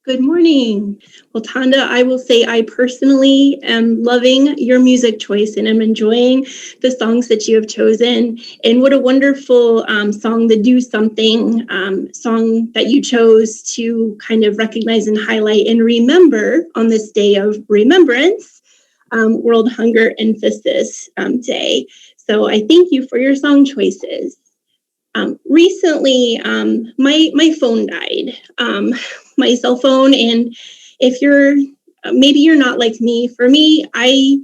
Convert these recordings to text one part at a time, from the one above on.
Good morning. Well, Tanda, I will say I personally am loving your music choice and I'm enjoying the songs that you have chosen. And what a wonderful song, the Do Something song that you chose to kind of recognize and highlight and remember on this day of Remembrance, World Hunger Emphasis Day. So I thank you for your song choices. Recently, my phone died, my cell phone. And if maybe you're not like me. For me, I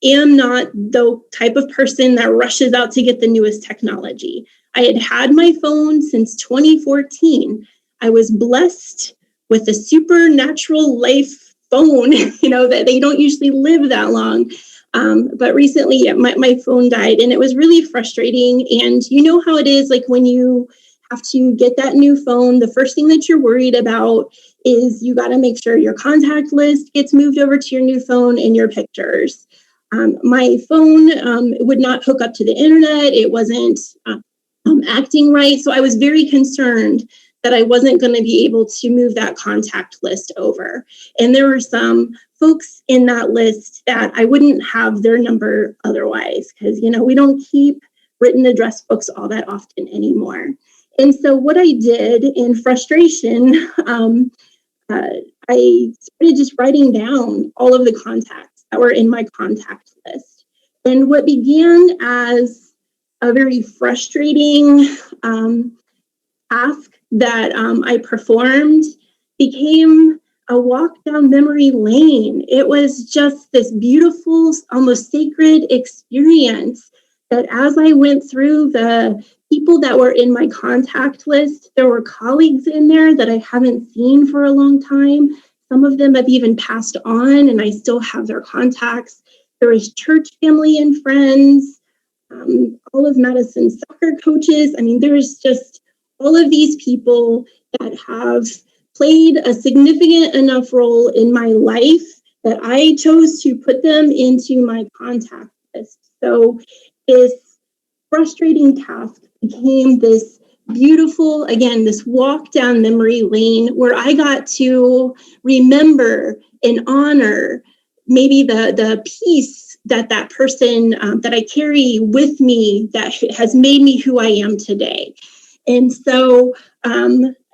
am not the type of person that rushes out to get the newest technology. I had my phone since 2014. I was blessed with a supernatural life phone, that they don't usually live that long. But recently my phone died and it was really frustrating. And you know how it is, like when you have to get that new phone, the first thing that you're worried about is you got to make sure your contact list gets moved over to your new phone and your pictures. My phone would not hook up to the internet. It wasn't acting right. So I was very concerned that I wasn't going to be able to move that contact list over. And there were some folks in that list that I wouldn't have their number otherwise, because, we don't keep written address books all that often anymore. And so what I did in frustration, I started just writing down all of the contacts that were in my contact list. And what began as a very frustrating task that I performed became a walk down memory lane. It was just this beautiful, almost sacred experience that as I went through the people that were in my contact list, there were colleagues in there that I haven't seen for a long time. Some of them have even passed on and I still have their contacts. There was church family and friends, all of Madison's soccer coaches. I mean, there's just all of these people that have played a significant enough role in my life that I chose to put them into my contact list. So this frustrating task became this beautiful, again, this walk down memory lane where I got to remember and honor maybe the peace that person that I carry with me that has made me who I am today. And so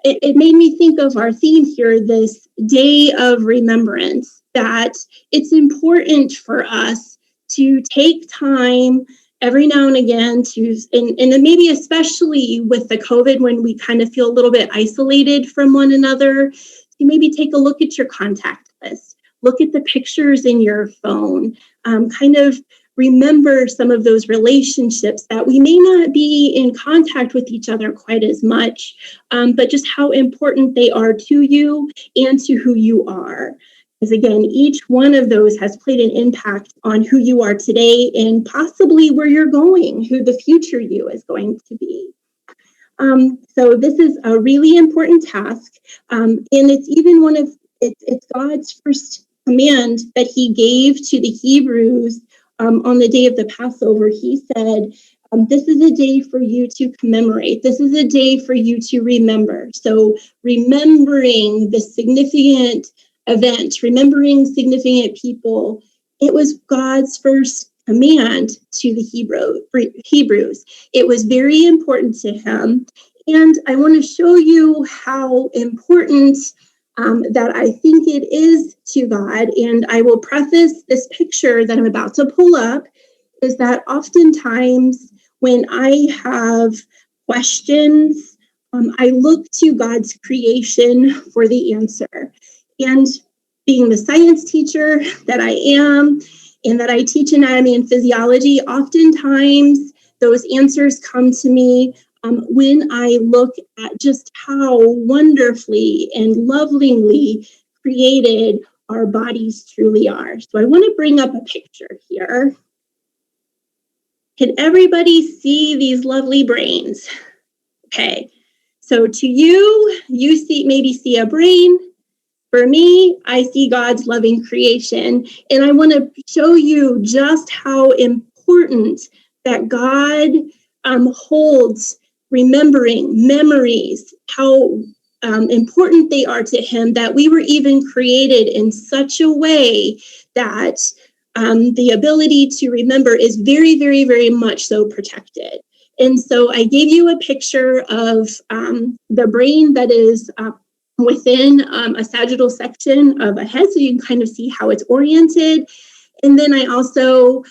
it made me think of our theme here, this day of remembrance, that it's important for us to take time every now and again and maybe especially with the COVID when we kind of feel a little bit isolated from one another, to maybe take a look at your contact list, look at the pictures in your phone, kind of remember some of those relationships that we may not be in contact with each other quite as much, but just how important they are to you and to who you are. Because again, each one of those has played an impact on who you are today and possibly where you're going, who the future you is going to be. So this is a really important task, and it's even it's God's first command that he gave to the Hebrews on the day of the Passover. He said, this is a day for you to commemorate. This is a day for you to remember. So remembering the significant event, remembering significant people, it was God's first command to the Hebrews. It was very important to him. And I want to show you how important that I think it is to God. And I will preface this picture that I'm about to pull up is that oftentimes when I have questions, I look to God's creation for the answer. And being the science teacher that I am, and that I teach anatomy and physiology, oftentimes those answers come to me when I look at just how wonderfully and lovingly created our bodies truly are. So I want to bring up a picture here. Can everybody see these lovely brains? Okay, so to you, maybe see a brain. For me, I see God's loving creation, and I want to show you just how important that God holds remembering memories, how important they are to him, that we were even created in such a way that the ability to remember is very, very, very much so protected. And so I gave you a picture of the brain that is within a sagittal section of a head, so you can kind of see how it's oriented. And then I also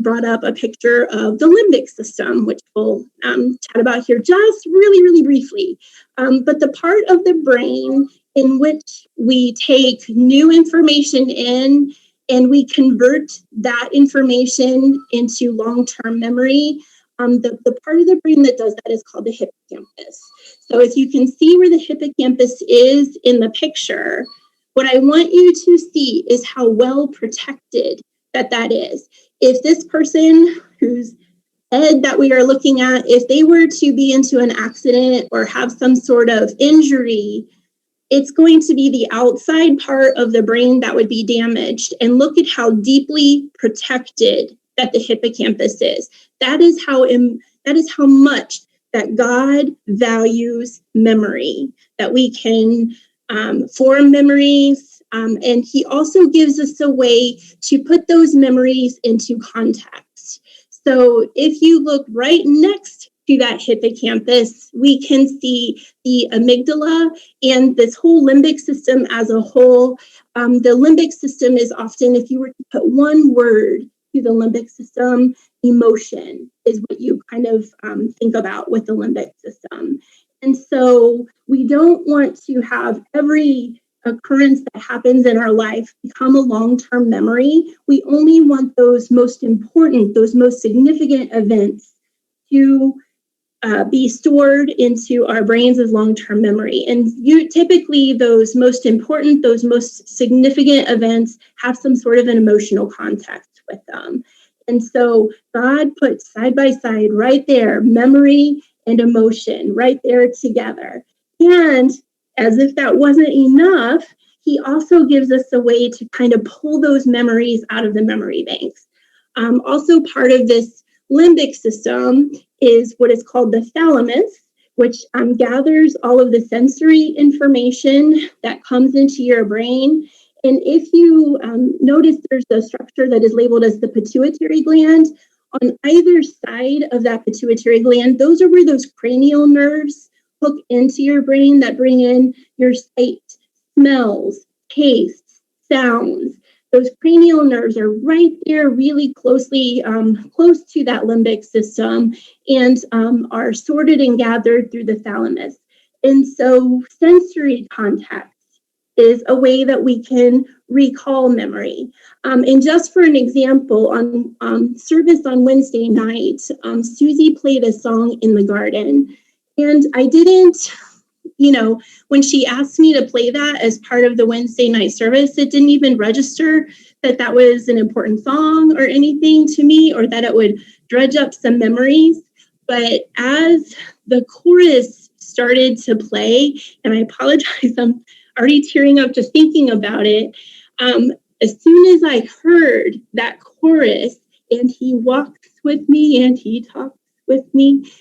brought up a picture of the limbic system, which we'll chat about here just really, really briefly. But the part of the brain in which we take new information in and we convert that information into long-term memory, the part of the brain that does that is called the hippocampus. So if you can see where the hippocampus is in the picture, what I want you to see is how well protected that is. If this person whose head that we are looking at, if they were to be into an accident or have some sort of injury, it's going to be the outside part of the brain that would be damaged. And look at how deeply protected that the hippocampus is. That is how much that God values memory, that we can form memories. And he also gives us a way to put those memories into context. So if you look right next to that hippocampus, we can see the amygdala and this whole limbic system as a whole. The limbic system is often, if you were to put one word to the limbic system, emotion is what you kind of think about with the limbic system. And so we don't want to have every occurrence that happens in our life become a long-term memory. We only want those most important, those most significant events to be stored into our brains as long-term memory. And typically those most important, those most significant events have some sort of an emotional context with them. And so God put side by side right there, memory and emotion right there together. And as if that wasn't enough, he also gives us a way to kind of pull those memories out of the memory banks. Also part of this limbic system is what is called the thalamus, which gathers all of the sensory information that comes into your brain. And if you notice, there's a structure that is labeled as the pituitary gland. On either side of that pituitary gland, those are where those cranial nerves hook into your brain that bring in your sight, smells, tastes, sounds. Those cranial nerves are right there really closely, close to that limbic system, and are sorted and gathered through the thalamus. And so sensory context is a way that we can recall memory. And just for an example, on service on Wednesday night, Susie played a song in the garden. And I didn't, when she asked me to play that as part of the Wednesday night service, it didn't even register that that was an important song or anything to me, or that it would dredge up some memories. But as the chorus started to play, and I apologize, I'm already tearing up just thinking about it. As soon as I heard that chorus, and he walks with me and he talks with me,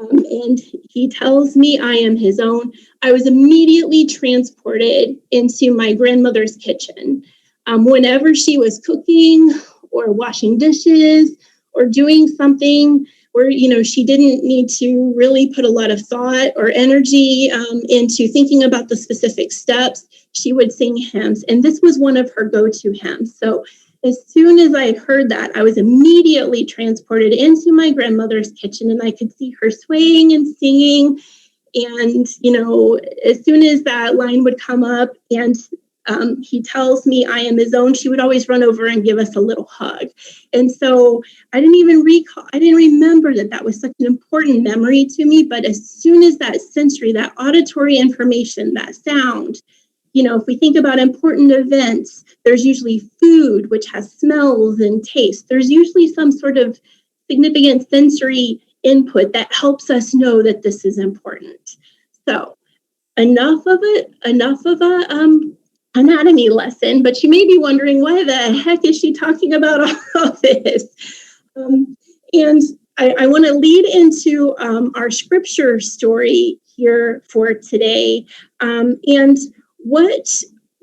and he tells me I am his own, I was immediately transported into my grandmother's kitchen. Whenever she was cooking or washing dishes or doing something where, she didn't need to really put a lot of thought or energy into thinking about the specific steps, she would sing hymns. And this was one of her go-to hymns. So as soon as I heard that, I was immediately transported into my grandmother's kitchen, and I could see her swaying and singing. And, as soon as that line would come up and he tells me I am his own, she would always run over and give us a little hug. And so I didn't remember that was such an important memory to me. But as soon as that sensory, that auditory information, that sound, if we think about important events, there's usually food, which has smells and tastes. There's usually some sort of significant sensory input that helps us know that this is important. So enough of a anatomy lesson, but you may be wondering, why the heck is she talking about all of this? And I want to lead into our scripture story here for today. And what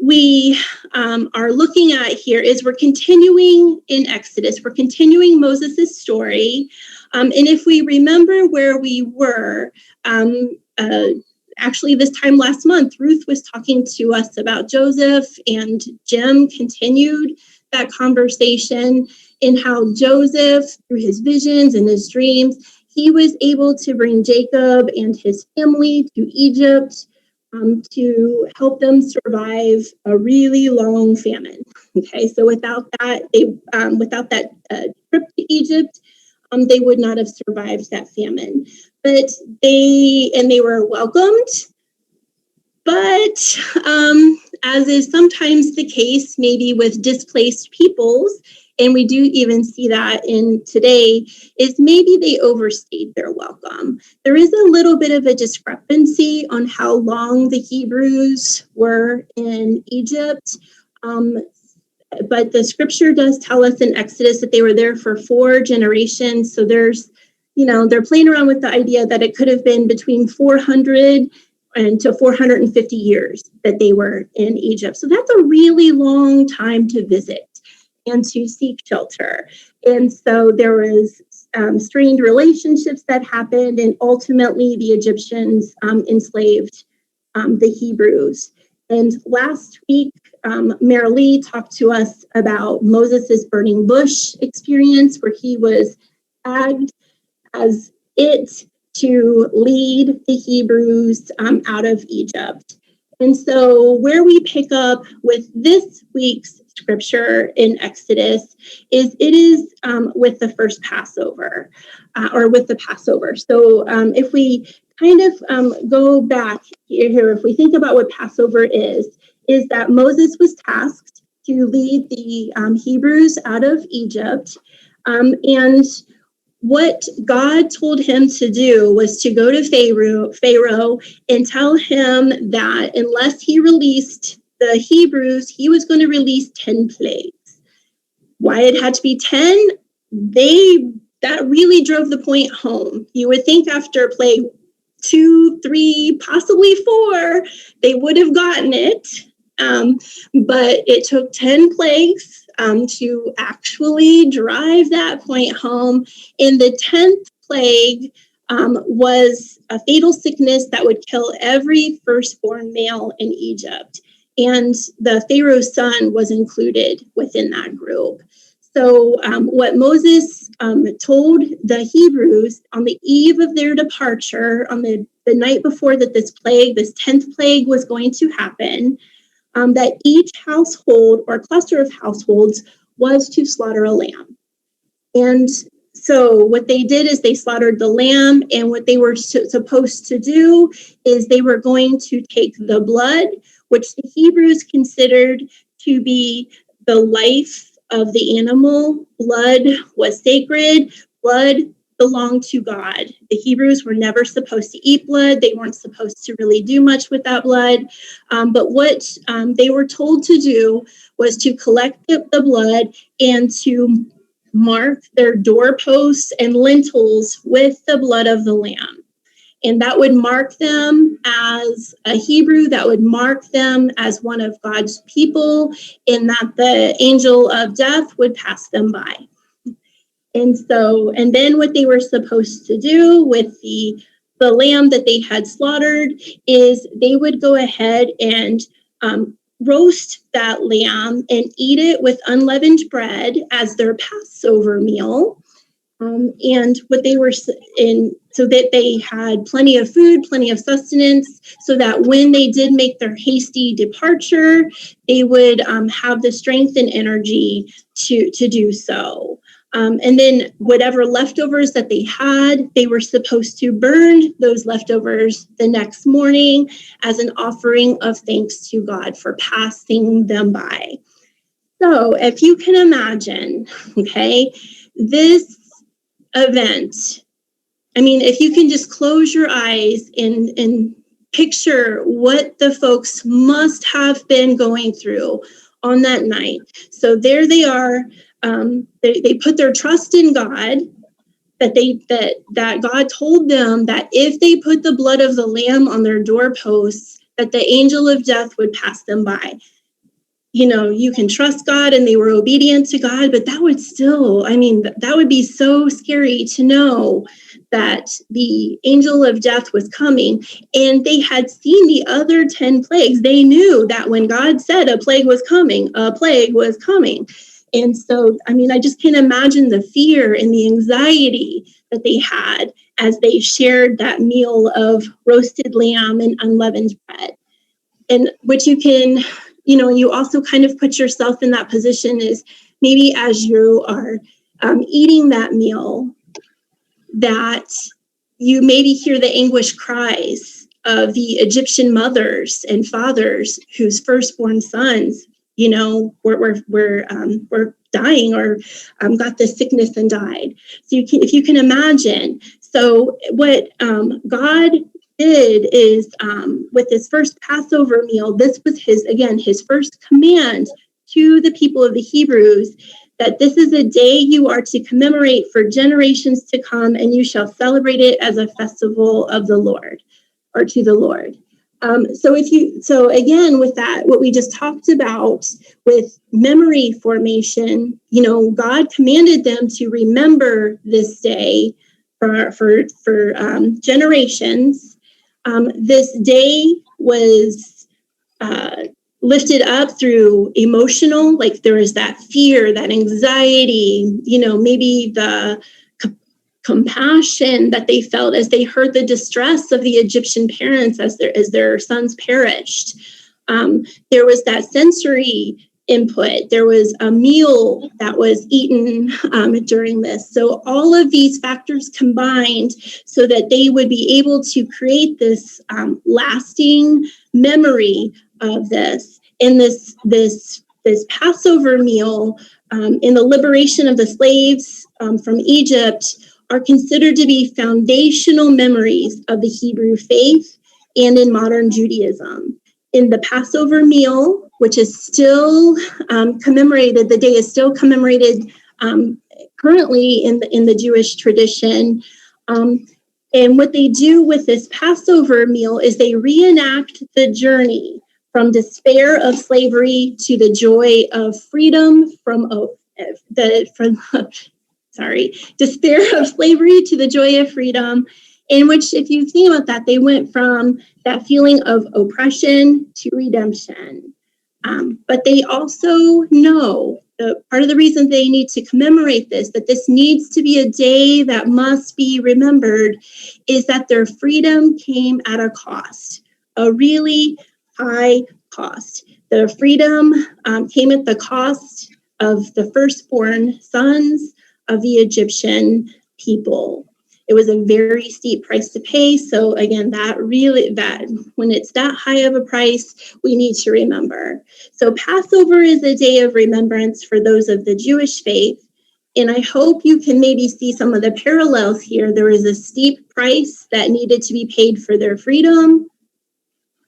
we are looking at here is we're continuing in Exodus. We're continuing Moses' story. And if we remember where we were, actually this time last month, Ruth was talking to us about Joseph, and Jim continued that conversation in how Joseph, through his visions and his dreams, he was able to bring Jacob and his family to Egypt to help them survive a really long famine. Okay, so without that, trip to Egypt, they would not have survived that famine. But they were welcomed. But as is sometimes the case, maybe with displaced peoples, and we do even see that in today, is maybe they overstayed their welcome. There is a little bit of a discrepancy on how long the Hebrews were in Egypt. But the scripture does tell us in Exodus that they were there for 4 generations. So there's, they're playing around with the idea that it could have been between 400 and to 450 years that they were in Egypt. So that's a really long time to visit and to seek shelter. And so there was strained relationships that happened, and ultimately the Egyptians enslaved the Hebrews. And last week, Marilee talked to us about Moses' burning bush experience, where he was tagged as it to lead the Hebrews out of Egypt. And so where we pick up with this week's scripture in Exodus is with the first Passover, or with the Passover. So if we kind of go back here, if we think about what Passover is that Moses was tasked to lead the Hebrews out of Egypt, and what God told him to do was to go to Pharaoh and tell him that unless he released the Hebrews, he was going to release 10 plagues. Why it had to be 10? That really drove the point home. You would think after plague 2, 3, possibly 4, they would have gotten it. But it took 10 plagues to actually drive that point home. And the 10th plague was a fatal sickness that would kill every firstborn male in Egypt. And the Pharaoh's son was included within that group. So what Moses told the Hebrews on the eve of their departure, on the night before that this 10th plague was going to happen, that each household or cluster of households was to slaughter a lamb. And so what they did is they slaughtered the lamb, and what they were supposed to do is they were going to take the blood, which the Hebrews considered to be the life of the animal. Blood was sacred. Blood belonged to God. The Hebrews were never supposed to eat blood. They weren't supposed to really do much with that blood. But what they were told to do was to collect the blood and to mark their doorposts and lintels with the blood of the lamb. And that would mark them as a Hebrew, that would mark them as one of God's people, and that the angel of death would pass them by. And then what they were supposed to do with the lamb that they had slaughtered is they would go ahead and roast that lamb and eat it with unleavened bread as their Passover meal. And what they were in, so that they had plenty of food, plenty of sustenance, so that when they did make their hasty departure, they would have the strength and energy to do so. And then whatever leftovers that they had, they were supposed to burn those leftovers the next morning as an offering of thanks to God for passing them by. So if you can imagine, okay, this event, I mean, if you can just close your eyes and picture what the folks must have been going through on that night. So there they are. They put their trust in God. that God told them that if they put the blood of the lamb on their doorposts, that the angel of death would pass them by. You can trust God, and they were obedient to God, but that would still, that would be so scary to know that the angel of death was coming. And they had seen the other 10 plagues. They knew that when God said a plague was coming, a plague was coming. And so, I just can't imagine the fear and the anxiety that they had as they shared that meal of roasted lamb and unleavened bread. And which you can, you also kind of put yourself in that position is maybe as you are eating that meal, that you maybe hear the anguish cries of the Egyptian mothers and fathers whose firstborn sons, were dying or got this sickness and died. So if you can imagine. So what God did is with his first Passover meal, this was his first command to the people of the Hebrews, that this is a day you are to commemorate for generations to come, and you shall celebrate it as a festival of the Lord, or to the Lord. So again, with that, what we just talked about with memory formation, God commanded them to remember this day for generations. This day was lifted up through emotional, like there was that fear, that anxiety, maybe the compassion that they felt as they heard the distress of the Egyptian parents as their sons perished. There was that sensory input. There was a meal that was eaten during this. So all of these factors combined so that they would be able to create this lasting memory of this. And this Passover meal in the liberation of the slaves from Egypt are considered to be foundational memories of the Hebrew faith and in modern Judaism. In the Passover meal, which is still commemorated, the day is still commemorated currently in the Jewish tradition. And what they do with this Passover meal is they reenact the journey from despair of slavery to the joy of freedom despair of slavery to the joy of freedom, in which, if you think about that, they went from that feeling of oppression to redemption. But they also know part of the reason they need to commemorate this, that this needs to be a day that must be remembered, is that their freedom came at a cost, a really high cost. The freedom came at the cost of the firstborn sons of the Egyptian people. It was a very steep price to pay. So again, that when it's that high of a price, we need to remember. So Passover is a day of remembrance for those of the Jewish faith. And I hope you can maybe see some of the parallels here. There was a steep price that needed to be paid for their freedom.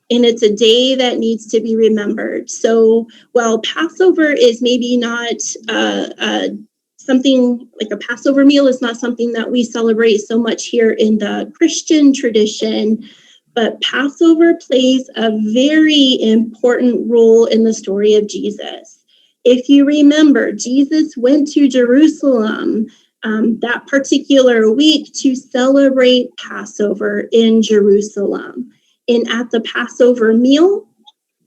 And it's a day that needs to be remembered. So while Passover is maybe not something like a Passover meal is not something that we celebrate so much here in the Christian tradition, but Passover plays a very important role in the story of Jesus. If you remember, Jesus went to Jerusalem that particular week to celebrate Passover in Jerusalem. And at the Passover meal,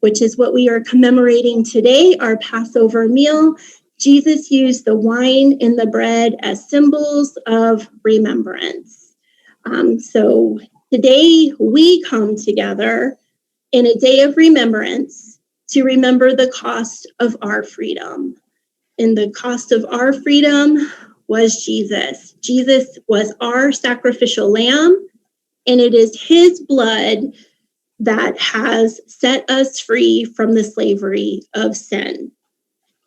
which is what we are commemorating today, our Passover meal, Jesus used the wine and the bread as symbols of remembrance. So today we come together in a day of remembrance to remember the cost of our freedom. And the cost of our freedom was Jesus. Jesus was our sacrificial lamb, and it is his blood that has set us free from the slavery of sin.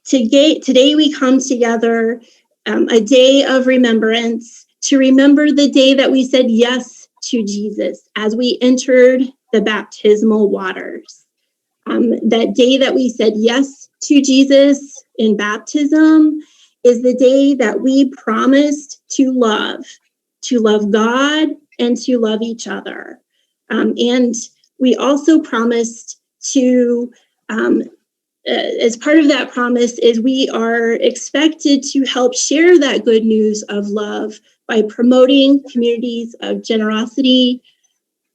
Today we come together, a day of remembrance, to remember the day that we said yes to Jesus as we entered the baptismal waters. That day that we said yes to Jesus in baptism is the day that we promised to love to love God, and to love each other. And we also promised to, as part of that promise, is we are expected to help share that good news of love by promoting communities of generosity,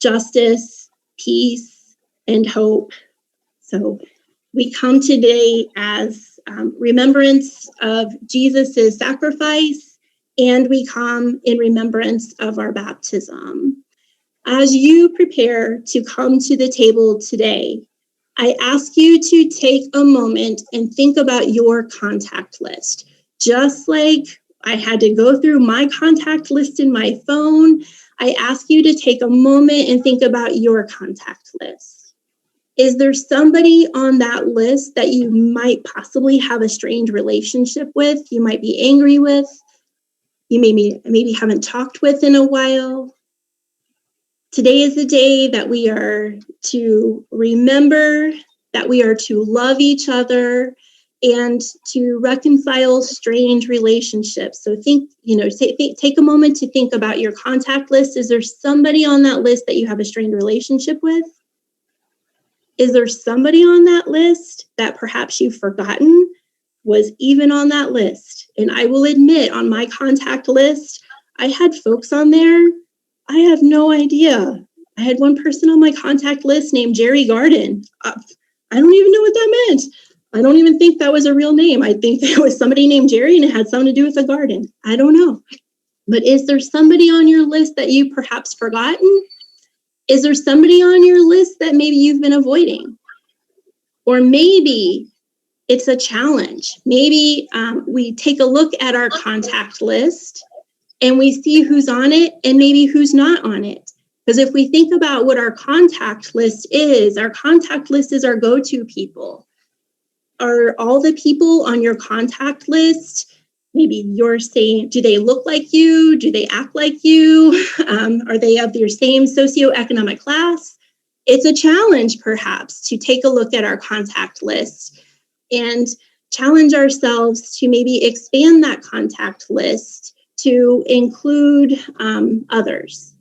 justice, peace, and hope. So we come today as remembrance of Jesus's sacrifice, and we come in remembrance of our baptism. As you prepare to come to the table today, I ask you to take a moment and think about your contact list. Just like I had to go through my contact list in my phone, I ask you to take a moment and think about your contact list. Is there somebody on that list that you might possibly have a strained relationship with, you might be angry with, you maybe haven't talked with in a while? Today is the day that we are to remember that we are to love each other and to reconcile strained relationships. So take a moment to think about your contact list. Is there somebody on that list that you have a strained relationship with? Is there somebody on that list that perhaps you've forgotten was even on that list? And I will admit, on my contact list, I had folks on there I have no idea. I had one person on my contact list named Jerry Garden. I don't even know what that meant. I don't even think that was a real name. I think there was somebody named Jerry and it had something to do with a garden. I don't know. But is there somebody on your list that you perhaps forgotten? Is there somebody on your list that maybe you've been avoiding? Or maybe it's a challenge. Maybe we take a look at our contact list and we see who's on it and maybe who's not on it. Because if we think about what our contact list is our go-to people. Are all the people on your contact list, maybe you're saying, do they look like you? Do they act like you? Are they of your same socioeconomic class? It's a challenge, perhaps, to take a look at our contact list and challenge ourselves to maybe expand that contact list to include others.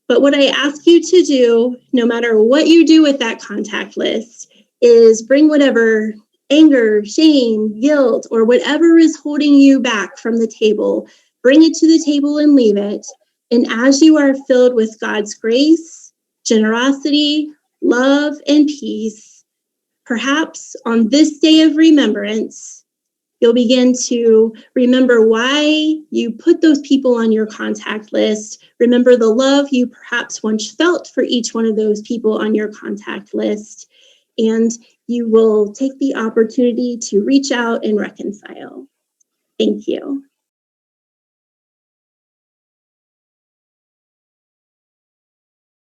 But what I ask you to do, no matter what you do with that contact list, is bring whatever anger, shame, guilt, or whatever is holding you back from the table, bring it to the table and leave it. And as you are filled with God's grace, generosity, love, and peace, perhaps on this day of remembrance, you'll begin to remember why you put those people on your contact list. Remember the love you perhaps once felt for each one of those people on your contact list. And you will take the opportunity to reach out and reconcile. Thank you.